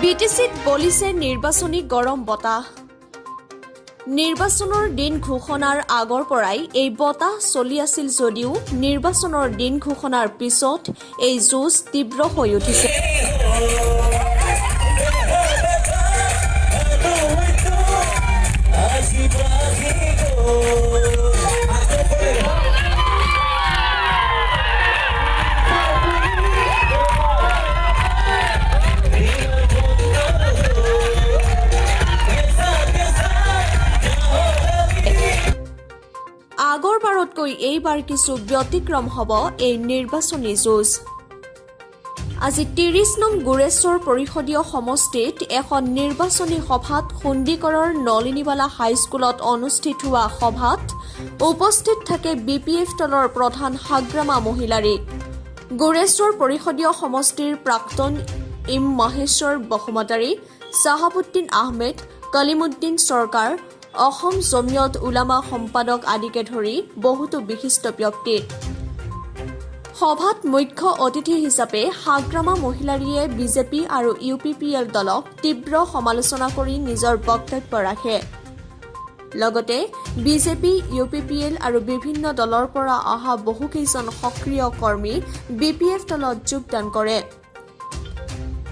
বিটিচিত বলিছে নিৰ্বাচনী গৰম বতাহ নিৰ্বাচনৰ দিন ঘোষণাৰ আগৰ পৰাই এই বতাহ চলি আছিল যদিও নিৰ্বাচনৰ দিন ঘোষণাৰ পিছত এই যুঁজ তীব্ৰ হৈ উঠিছে আগৰবাৰতকৈ এইবাৰ কিছু ব্যতিক্ৰম হ'ব এই নিৰ্বাচনী যুঁজ আজি ৩০ নং গুৰেশ্বৰ পৰিষদীয় সমষ্টিত এখন নিৰ্বাচনী সভাত খুন্দিকৰৰ নলিনীবালা হাইস্কুলত অনুষ্ঠিত হোৱা সভাত উপস্থিত থাকে বিপিএফ দলৰ প্ৰধান হাগ্ৰামা মহিলাৰী গুৰেশ্বৰ পৰিষদীয় সমষ্টিৰ প্ৰাক্তন মহেশ্বৰ বসুমতাৰী চাহাবুদ্দিন আহমেদ কলিমুদ্দিন চৰকাৰ অসম জমিয়ত উলামা সম্পাদক আদিকে ধৰি বহুতো বিশিষ্ট ব্যক্তি সভাত মুখ্য অতিথি হিচাপে হাগ্ৰামা মহিলাৰীয়ে বিজেপি আৰু ইউপিপিএল দলক তীব্ৰ সমালোচনা কৰি নিজৰ বক্তব্য ৰাখে লগতে বিজেপি ইউপিপিএল আৰু বিভিন্ন দলৰ পৰা অহা বহুকেইজন সক্ৰিয় কৰ্মী বিপিএফ দলত যোগদান কৰে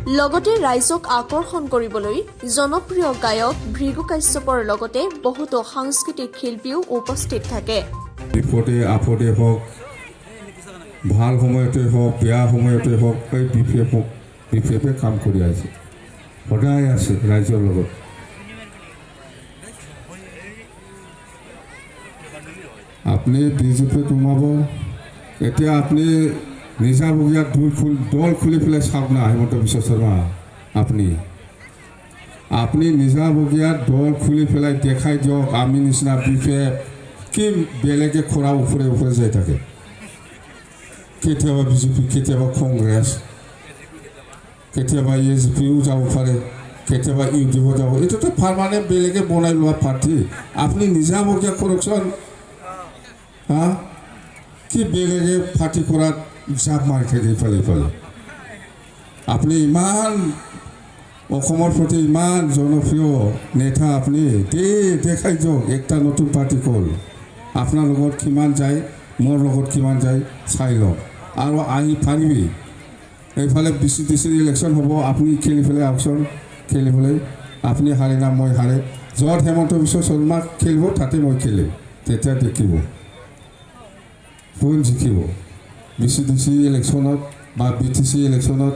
লগতে ৰাইজক আকৰ্ষণ কৰিবলৈ জনপ্ৰিয় গায়ক ভৃগু কাশ্যপৰ লগতে বহুতো সাংস্কৃতিক শিল্পীও উপস্থিত থাকে বিপদে আপদে হওক ভাল সময়তে হওক বেয়া সময়তে হওক এই বিপিএফে কাম কৰি আছে সদায় আছে ৰাইজৰ লগত আপুনি বিজেপি সোমাব এতিয়া আপুনি নিজাবগীয়া দল খুলি পেলাই চাওক না হিমন্ত বিশ্ব শৰ্মা আপুনি নিজাবগীয়া দল খুলি পেলাই দেখাই দিয়ক আমি নিচিনা বিপিএফ কি বেলেগে খোৰা ওপৰে ওপৰে যাই থাকে কেতিয়াবা বিজেপি কেতিয়াবা কংগ্ৰেছ কেতিয়াবা এজিপিও যাব পাৰে কেতিয়াবা ইউডিএফ যাব এইটোতো পাৰ্মানেণ্ট বেলেগে বনাই লোৱা পাৰ্টি আপুনি নিজাবগীয়া কৰকচোন হা কি বেলেগে পাৰ্টি কৰাত জাপ মাৰি থাকে ইফালে ইফালে আপুনি ইমান অসমৰ প্ৰতি ইমান জনপ্ৰিয় নেতা আপুনি দেখাই দিয়ক একটা নতুন পাৰ্টি কল আপোনাৰ লগত কিমান যায় মোৰ লগত কিমান যায় চাই লওক আৰু আহি পাৰিবি এইফালে বিচিডিচিৰ ইলেকশ্যন হ'ব আপুনি খেলি পেলাই আহকচোন খেলি পেলাই আপুনি হাৰে না মই হাৰে য'ত হেমন্ত বিশ্ব শৰ্মাক খেলিব তাতে মই খেলিম তেতিয়া দেখিব কোন জিকিব বিচিডিচি ইলেকশ্যনত বা বিটিচি ইলেকশ্যনত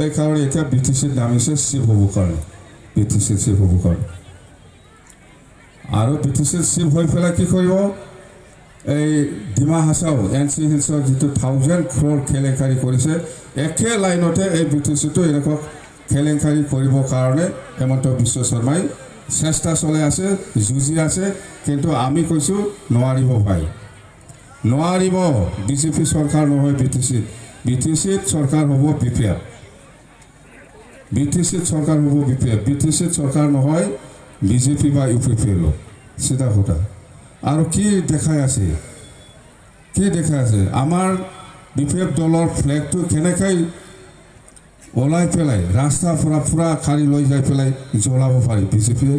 এইকাৰণে এতিয়া বিটিচিত নামিছে চিফ হ'ব কাৰণে বিটিচিত চিফ হ'ব কাৰণে আৰু বিটিচিত চিফ হৈ পেলাই কি কৰিব এই ডিমা হাছাও NC হিলছৰ যিটো 1000 crore কেলেংকাৰী কৰিছে একে লাইনতে এই বিটিচিটো এনেকুৱা কেলেংকাৰী কৰিবৰ কাৰণে হেমন্ত বিশ্ব শৰ্মাই চেষ্টা চলাই আছে যুঁজি আছে কিন্তু আমি কৈছোঁ নোৱাৰিব ভাই নোৱাৰিব বিজেপি চৰকাৰ নহয় বিটিচিত চৰকাৰ হ'ব বিপিএফ বিটিচিত চৰকাৰ হ'ব বিটিচিত চৰকাৰ নহয় বিজেপি বা ইউপিপিএল চিধা কথা আৰু কি দেখাই আছে আমাৰ বিপিএফ দলৰ ফ্লেগটো কেনেকৈ ওলাই পেলাই ৰাস্তাৰ পৰা পুৰা খাৰি লৈ যাই পেলাই জ্বলাব পাৰি বিজেপিয়ে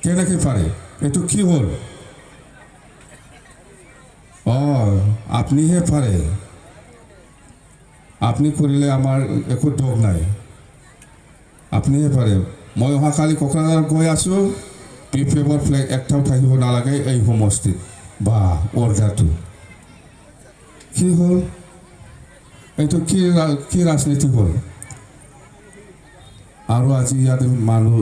কেনেকৈ পাৰে এইটো কি হ'ল আপনিহে পাৰে আপুনি কৰিলে আমাৰ একো দোষ নাই আপনিহে পাৰে মই অহাকালি কোকৰাঝাৰ গৈ আছোঁ বিপিএফৰ ফ্লেগ একটাও থাকিব নালাগে এই সমষ্টিত বা অৰ্ডাৰটো কি হ'ল এইটো কি ৰাজনীতি হ'ল আৰু আজি ইয়াতে মানুহ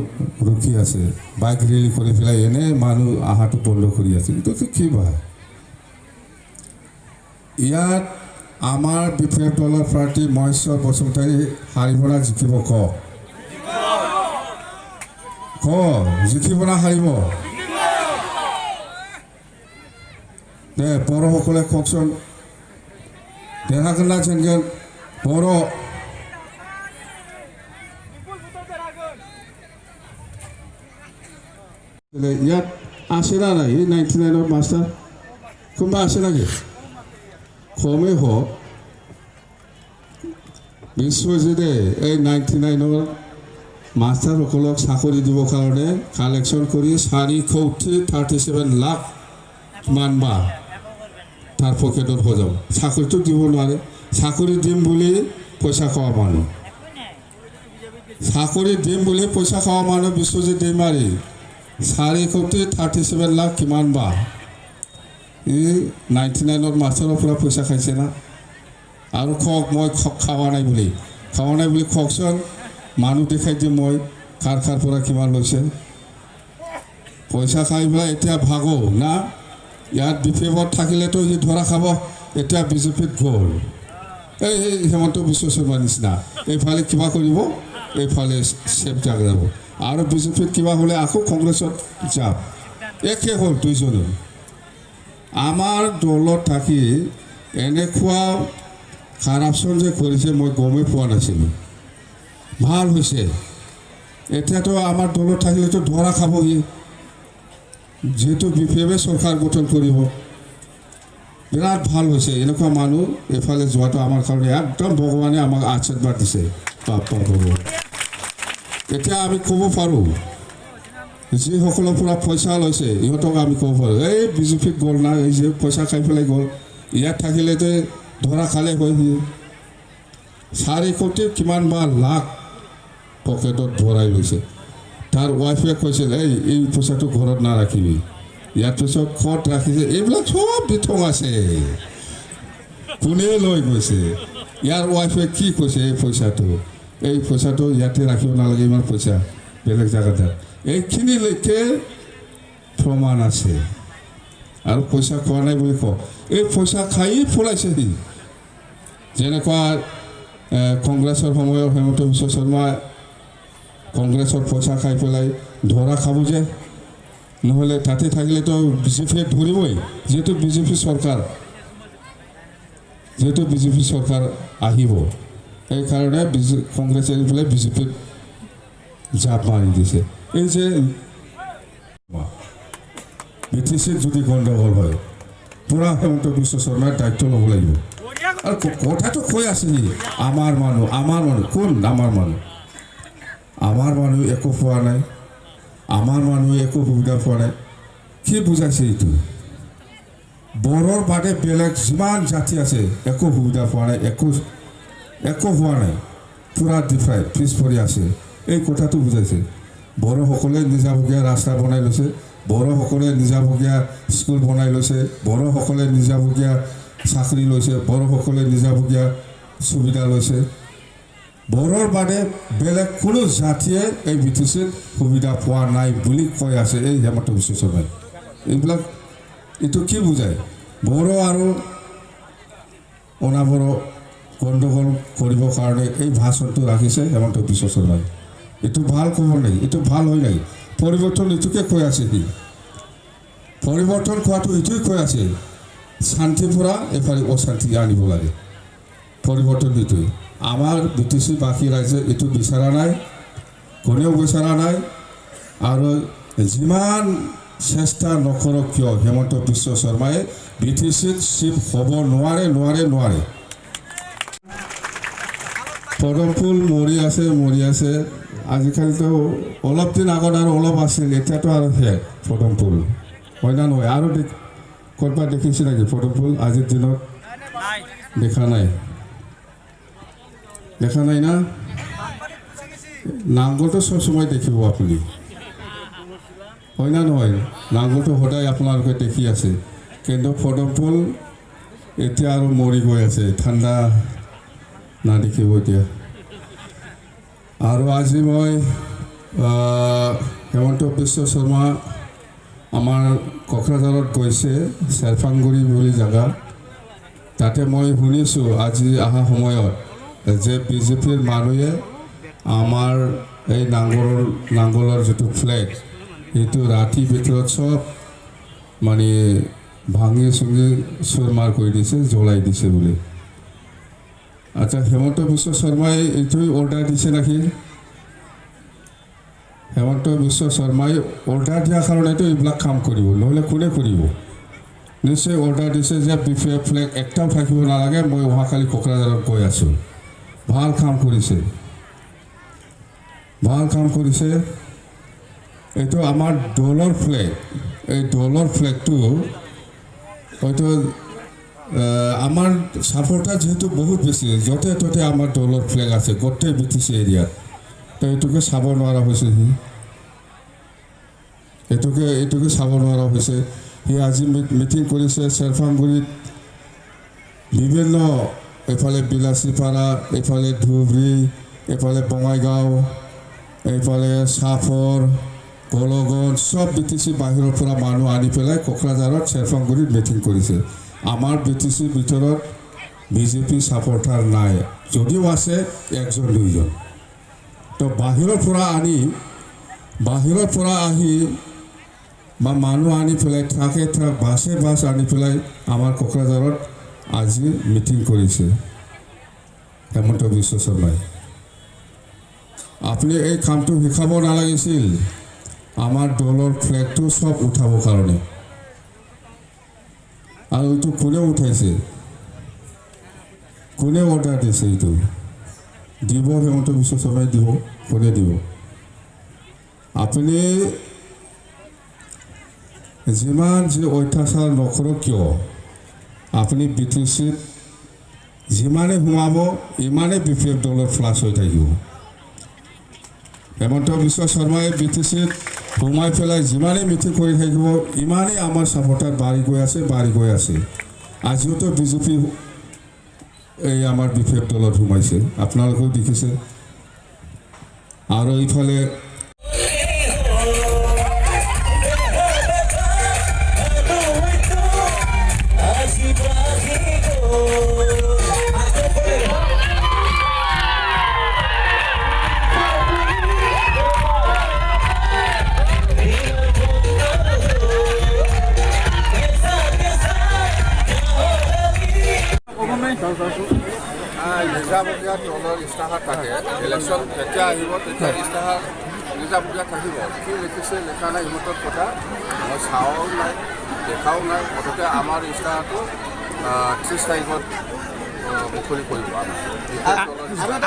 ৰখি আছে বাইক ৰেলী কৰি পেলাই এনে মানুহ অহাটো বন্ধ কৰি আছে এইটো কি বা ইয়াত আমাৰ বিপিএফ দলৰ প্ৰাৰ্থী মহেশ্বৰ বসুমতাৰী হাৰিব না জিকিব জিকিব না হাৰিব দে বড়োসকলে কওকচোন দেখাগোন না যেনগোন বড়ো ইয়াত আছে না নাই 99ৰ মাষ্টাৰ কোনোবা আছে নেকি কমেই হওক বিশ্বজিতে এই 99ৰ মাষ্টাৰসকলক চাকৰি দিবৰ কাৰণে কালেকশ্যন কৰি 437 লাখ মান বা তাৰ পকেটত হৈ যাব। চাকৰিটো দিব নোৱাৰে। চাকৰি দিম বুলি পইচা খোৱা মানুহ, চাকৰি দিম বুলি পইচা খোৱা মানুহ বিশ্বজিৎ দৈমাৰী 437 লাখ কিমান বা এই 99ৰ মাষ্টাৰৰ পৰা পইচা খাইছে না। আৰু খওক মই খাৱা নাই বুলি কওকচোন। মানুহ দেখাই দিম মই কাৰ পৰা কিমান লৈছে। পইচা খাই পেলাই এতিয়া ভাগো না। ইয়াত বিপেবত থাকিলেতো সি ধৰা খাব। এতিয়া বিজেপিত গ'ল এই হেমন্ত বিশ্ব শৰ্মাৰ নিচিনা। এইফালে কিবা কৰিব, এইফালে চেপ জাগ যাব। আৰু বিজেপিত কিবা হ'লে আকৌ কংগ্ৰেছত যাব। একে হ'ল দুইজনে। আমাৰ দলত থাকি এনেকুৱা কাৰাপশ্যন যে কৰিছে মই গমেই পোৱা নাছিলোঁ। ভাল হৈছে। এতিয়াতো আমাৰ দলত থাকিলেতো ধৰা খাবহি। যেহেতু বিপেবে চৰকাৰ গঠন কৰিব, বিৰাট ভাল হৈছে। এনেকুৱা মানুহ এইফালে যোৱাটো আমাৰ কাৰণে একদম ভগৱানে আমাক আশীৰ্বাদ দিছে। এতিয়া আমি ক'ব পাৰোঁ যিসকলৰ পৰা পইচা লৈছে ইহঁতক আমি ক'ব পাৰোঁ এই বিজেপিত গ'ল না, এই যে পইচা খাই পেলাই গ'ল। ইয়াত থাকিলেতো ধৰা খালে হয়। সি 4 কোটি কিমান বা লাখ পকেটত ভৰাই লৈছে। তাৰ ৱাইফে কৈছিল এই পইচাটো ঘৰত নাৰাখিবি। ইয়াৰ পিছত ক'ত ৰাখিছে এইবিলাক চব বিথং আছে। কোনে লৈ গৈছে, ইয়াৰ ৱাইফে কি কৈছে এই পইচাটো ইয়াতে ৰাখিব নালাগে, ইমান পইচা বেলেগ জেগাত। এইখিনিলৈকে প্ৰমাণ আছে। আৰু পইচা খোৱা নাই বুলি কওঁ, এই পইচা খাই পলাইছে সি। যেনেকুৱা কংগ্ৰেছৰ সময়ত হেমন্ত বিশ্ব শৰ্মা কংগ্ৰেছৰ পইচা খাই পেলাই ধৰা খাব যে, নহ'লে তাতে থাকিলেতো বিজেপিয়ে ধৰিবই। যিহেতু বিজেপি চৰকাৰ আহিব, সেইকাৰণে কংগ্ৰেছে এৰি পেলাই বিজেপিত জাপ মাৰি দিছে। এই যে BTCত যদি গণ্ডগোল হয় পূৰা হেমন্ত বিশ্ব শৰ্মাই দায়িত্ব ল'ব লাগিব। আৰু কথাটো কৈ আছে আমাৰ মানুহ কোন আমাৰ মানুহ একো পোৱা নাই, আমাৰ মানুহে একো সুবিধা পোৱা নাই। কি বুজাইছে এইটো? বড়োৰ বাদে বেলেগ যিমান জাতি আছে একো সুবিধা পোৱা নাই, একো হোৱা নাই। পূৰা ডিফাই পিছ পৰি আছে। এই কথাটো বুজাইছে। বড়োসকলে নিজাববীয়া ৰাস্তা বনাই লৈছে, বড়োসকলে নিজাববীয়া স্কুল বনাই লৈছে, বড়োসকলে নিজাববীয়া চাকৰি লৈছে, বড়োসকলে নিজাববীয়া সুবিধা লৈছে। বড়োৰ বাদে বেলেগ কোনো জাতিয়ে এই BTCত সুবিধা পোৱা নাই বুলি কৈ আছে এই হেমন্ত বিশ্ব শৰ্মাই। এইটো কি বুজায়? বড়ো আৰু অনাবড়ো গণ্ডগোল কৰিবৰ কাৰণে এই ভাষণটো ৰাখিছে হেমন্ত বিশ্ব শৰ্মাই। এইটো ভাল খবৰ নাই, এইটো ভাল হয় নাই। পৰিৱৰ্তন এইটোকে কৈ আছে সি। পৰিৱৰ্তন খোৱাটো এইটোৱে কৈ আছে, শান্তিৰ পৰা এফালে অশান্তি আনিব লাগে। পৰিৱৰ্তন এইটোৱে। আমাৰ BTC বাকী ৰাইজে এইটো বিচৰা নাই, কোনেও বিচৰা নাই। আৰু যিমান চেষ্টা নকৰক কিয় হেমন্ত বিশ্ব শৰ্মাই BTCত চিফ হ'ব নোৱাৰে। পদম ফুল মৰি আছে। আজিকালিতো অলপ দিন আগত আৰু অলপ আছিল, এতিয়াতো আৰু শেষ পদম ফুল, হয় না নহয়? আৰু ক'ৰবাত দেখিছে নেকি পদম ফুল আজিৰ দিনত? দেখা নাই না? নাংগলটো চব সময় দেখিব আপুনি, হয় না নহয়? নাংগলটো সদায় আপোনালোকে দেখি আছে। কিন্তু পদম ফুল এতিয়া আৰু মৰি গৈ আছে, ঠাণ্ডা নাদেখিব এতিয়া। আৰু আজি মই হেমন্ত বিশ্ব শৰ্মা আমাৰ কোকৰাঝাৰত গৈছে, চেৰফাংগুৰি বুলি জেগা। তাতে মই শুনিছোঁ আজি অহা সময়ত যে বিজেপিৰ মানুহে আমাৰ এই নাংগলৰ যিটো ফ্লেগ সেইটো ৰাতিৰ ভিতৰত চব মানে ভাঙি চুৰমাৰ কৰি দিছে, জ্বলাই দিছে বুলি। আচ্ছা, হেমন্ত বিশ্ব শৰ্মাই এইটোৱে অৰ্ডাৰ দিছে নেকি? হেমন্ত বিশ্ব শৰ্মাই অৰ্ডাৰ দিয়াৰ কাৰণেতো এইবিলাক কাম কৰিব, নহ'লে কোনে কৰিব? নিশ্চয় অৰ্ডাৰ দিছে যে BPF ফ্লেগ একটাও থাকিব নালাগে। মই অহাকালি কোকৰাঝাৰত গৈ আছোঁ, ভাল কাম কৰিছে, ভাল কাম কৰিছে। এইটো আমাৰ দলৰ ফ্লেগ, এই দলৰ ফ্লেগটো হয়তো আমাৰ ছাপোৰ্টাৰ যিহেতু বহুত বেছি, য'তে ত'তে আমাৰ দলৰ ফ্লেগ আছে গোটেই BTC এৰিয়াত, তো এইটোকে চাব নোৱাৰা হৈছে সি, এইটোকে চাব নোৱাৰা হৈছে। সি আজি মিটিং কৰিছে চেৰফাংগুৰিত, বিভিন্ন এইফালে বিলাচীপাৰা, এইফালে ধুবুৰী, এইফালে বঙাইগাঁও, এইফালে চাফৰ, কলগঞ্জ, চব BTC বাহিৰৰ পৰা মানুহ আনি পেলাই কোকৰাঝাৰত চেৰফাংগুৰিত মিটিং কৰিছে। আমাৰ BTC ভিতৰত BJP ছাপোৰ্টাৰ নাই, যদিও আছে 1-2জন। তো বাহিৰৰ পৰা আহি বা মানুহ আনি পেলাই ট্ৰাকে ট্ৰাক, বাছে বাছ আনি পেলাই আমাৰ কোকৰাঝাৰত আজি মিটিং কৰিছে হেমন্ত বিশ্ব শৰ্মাই। আপুনি এই কামটো শিকাব নালাগিছিল আমাৰ দলৰ ফ্লেগটো চব উঠাবৰ কাৰণে। আৰু এইটো কোনে উঠাইছে, কোনে অৰ্ডাৰ দিছে? এইটো দিব হেমন্ত বিশ্ব শৰ্মাই দিব, কোনে দিব? আপুনি যিমান যি অত্যাচাৰ নকৰক কিয়, আপুনি BTCত যিমানে সোমাব ইমানেই BPF দলৰ ফ্লাছ হৈ থাকিব। হেমন্ত বিশ্ব শৰ্মাই BTCত সোমাই পেলাই যিমানেই মিটিং কৰি থাকিব ইমানেই আমাৰ ছাপোৰ্টাৰ বাঢ়ি গৈ আছে। আজিওতো BJP এই আমাৰ BPF দলত সোমাইছে, আপোনালোকেও দেখিছে। আৰু এইফালে নিজাববীয়া দলৰ ইস্তাহাৰ থাকে, ইলেকশ্যন যেতিয়া আহিব তেতিয়া ইস্তাহাৰ নিজাববীয়া থাকিব। কি লিখিছে লেখা নাই সিহঁতৰ কথা মই চাওঁ নাই, দেখাও নাই। মুঠতে আমাৰ ইস্তাহাৰটো 30 তাৰিখত মুকলি কৰিব।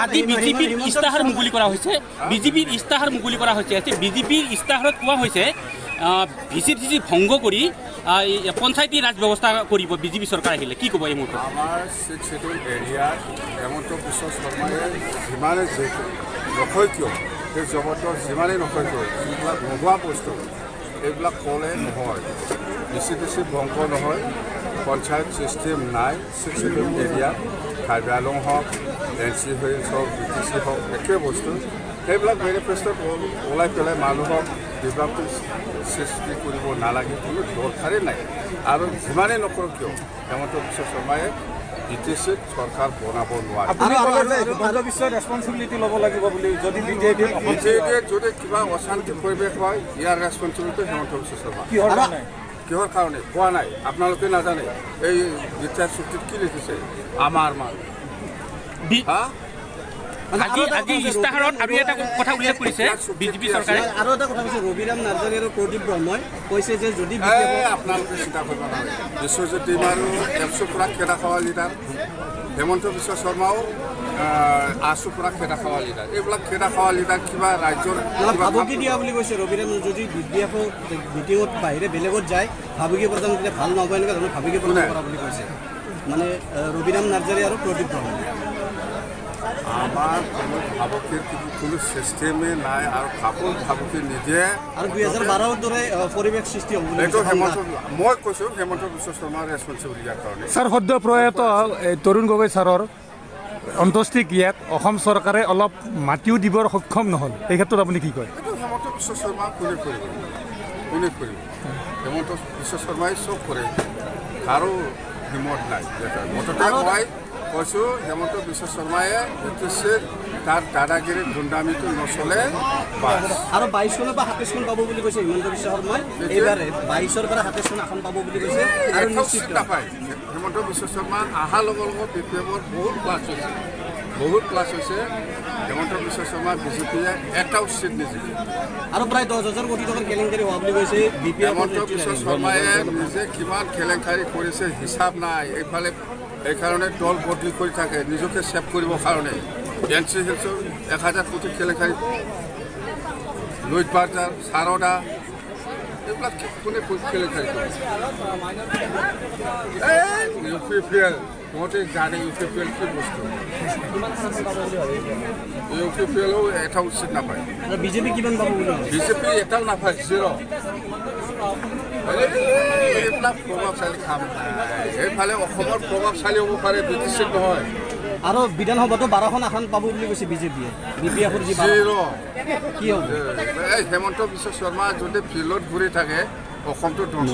আজি বিজেপিৰ ইস্তাহাৰ মুকলি কৰা হৈছে, বিজেপিৰ ইস্তাহাৰ মুকলি কৰা হৈছে। বিজেপিৰ ইস্তাহাৰত কোৱা হৈছে VCTC ভংগ কৰি পঞ্চায়তী ৰাজ ব্যৱস্থা কৰিব বিজেপি চৰকাৰ আহিলে। কি ক'ব এই মুহূৰ্তত? আমাৰ 6 শিডিউল এৰিয়াত হেমন্ত বিশ্ব শৰ্মাই যিমানে নকয় কিয়, সেই জগতৰ যিমানেই নকয় কিয়, যিবিলাক নোহোৱা বস্তু এইবিলাক ক'লে নহয়। VCTC ভংগ নহয়, পঞ্চায়ত ছিষ্টেম নাই 6 শিডিউল এৰিয়াত। কাৰ্বি আংলং হওক, NC হিলছ হওক, BTC হওক, একে বস্তু। সেইবিলাক মেনিফেষ্টত ওলাই পেলাই মানুহক বিভাগটো সৃষ্টি কৰিব নালাগে, কোনো দৰকাৰেই নাই। আৰু যিমানেই নকৰক কিয় হেমন্ত বিশ্ব শৰ্মাই BTCত চৰকাৰ বনাব নোৱাৰে। ৰেছপনচিবিলিটি ল'ব লাগিব বুলি যদি যদি কিবা অশান্তি পৰিৱেশ হয়, ইয়াৰ ৰেছপনচিবিলিটি হেমন্ত বিশ্ব শৰ্মা। কিহৰ কাৰণে কোৱা নাই আপোনালোকে নাজানে? এই বিত্তীয় চুক্তিত কি লিখিছে? আমাৰ মান আজি ইস্তাহাৰত আৰু এটা কথা উল্লেখ কৰিছে বিজেপি চৰকাৰে। আৰু এটা কথা কৈছে ৰবিৰাম নাৰ্জাৰী আৰু প্ৰদীপ ব্ৰহ্মই কৈছে যে যদি আপোনালোকে চিন্তা কৰিব নালাগে। বিশ্বজ্যোতি আৰু এপছৰ পৰা খেদা খোৱা লিডাৰ, হেমন্ত বিশ্ব শৰ্মাও আছুৰ পৰা খেদা খোৱা লিডাৰ। এইবিলাক খেদা খোৱা লিডাৰ কিবা ৰাজ্যৰ ভাবুকি দিয়া বুলি কৈছে। ৰবিৰাম যদি BPF মিটিঙত বাহিৰে বেলেগত যায় ভাবুকি প্ৰদান কৰিলে ভাল নহ'ব, এনেকুৱা ধৰণৰ ভাবুকি প্ৰদান কৰা বুলি কৈছে মানে ৰবিৰাম নাৰ্জাৰী আৰু প্ৰদীপ ব্ৰহ্মই। আমাৰ কোনো ভাবুকিৰ কোনো চিষ্টেমেই নাই আৰু ভাবুকি নিদিয়ে। আৰু 2012ৰ দৰে পৰিৱেশ সৃষ্টি হ'ব বুলি এইটো মই কৈছোঁ হেমন্ত বিশ্ব শৰ্মাৰ ৰেছপনচিবিলিটিৰ কাৰণে। ছাৰ, সদ্য প্ৰয়াত তৰুণ গগৈ ছাৰৰ অন্ত্যেষ্টিক্ৰিয়াত অসম চৰকাৰে অলপ মাটিও দিবৰ সক্ষম নহ'ল, এই ক্ষেত্ৰত আপুনি কি কয়? এইটো হেমন্ত বিশ্ব শৰ্মা কোনে কৰিব? হেমন্ত বিশ্ব শৰ্মাই চব কৰে, কাৰো হিম্মত নাই। মুঠতে মই কৈছোঁ হেমন্ত বিশ্ব শৰ্মাই BTCৰ তাৰ দাদাগিৰি গুণ্ডামিটো নচলে বাছ। আৰু 22 চনৰ পৰা 27খন পাব বুলি কৈছে হিমন্ত বিশ্ব শৰ্মাই। এইবাৰে 22ৰ পৰা 27খন আসন পাব বুলি কৈছে। আৰু নিশ্চিত নাপায় হেমন্ত বিশ্ব শৰ্মা অহাৰ লগে লগে BPFৰ বহুত প্লাছ হৈছে। হেমন্ত বিশ্ব শৰ্মা BJPয়ে এটাও চিট নিজিকে। আৰু প্ৰায় 10,000 কোটি টকাৰ কেলেংকাৰী হোৱা বুলি কৈছে হেমন্ত বিশ্ব শৰ্মাই নিজে কিমান কেলেংকাৰী কৰিছে হিচাপ নাই। এইফালে এইকাৰণে দল বদলি কৰি থাকে নিজকে ছেভ কৰিবৰ কাৰণে। এন চি হিলছৰ 1000 কোটি কেলেংকাৰী লুইট বাৰ্জাৰ সাৰদা এইবিলাক কোনে কেলেংকাৰী ইউ পি পি এল মতে জানে ইউ পি পি এল কি বস্তু ইউ পি পি এলো এটাও চিট নাপায় বিজেপি কিমান পাব বুলি বিজেপি এটাও নাপায় 0 এইবিলাক প্ৰভাৱশালী কাম নাই এইফালে অসমৰ প্ৰভাৱশালী হ'ব পাৰে বিটিচিত নহয় আৰু বিধানসভাতো 12খন আসন পাব বুলি কৈছে বিজেপিয়ে BPF যি 0 কি হ'ব এই হেমন্ত বিশ্ব শৰ্মা যদি ফিল্ডত ঘূৰি থাকে অসমটো ধ্বংস